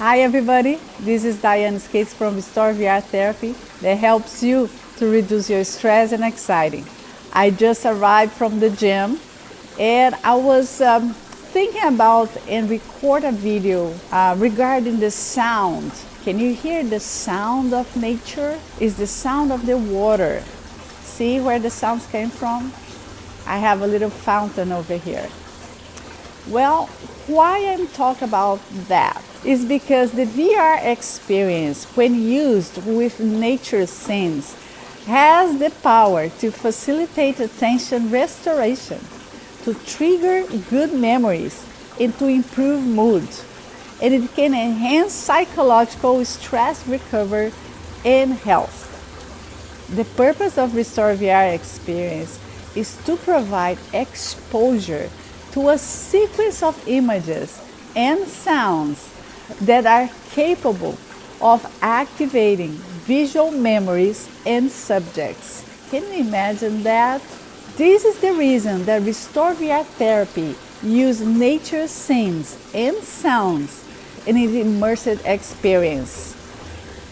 Hi everybody, this is Diane Skates from RestoreVR Therapy that helps you to reduce your stress and anxiety. I just arrived from the gym and I was thinking about and record a video regarding the sound. Can you hear the sound of nature? It's the sound of the water. See where the sounds came from? I have a little fountain over here. Well, why I'm talking about that is because the VR experience, when used with nature scenes, has the power to facilitate attention restoration, to trigger good memories, and to improve mood. And it can enhance psychological stress recovery and health. The purpose of RestoreVR experience is to provide exposure to a sequence of images and sounds that are capable of activating visual memories and subjects. Can you imagine that? This is the reason that RestoreVR Therapy uses nature scenes and sounds in an immersive experience.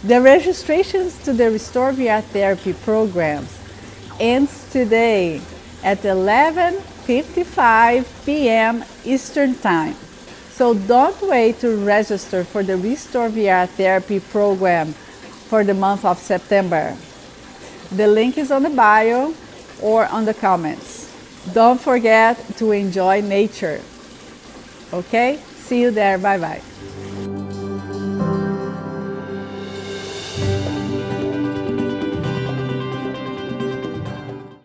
The registrations to the RestoreVR Therapy programs ends today at 11:55 p.m. Eastern Time. So don't wait to register for the RestoreVR Therapy Program for the month of September. The link is on the bio or on the comments. Don't forget to enjoy nature. Okay? See you there. Bye-bye.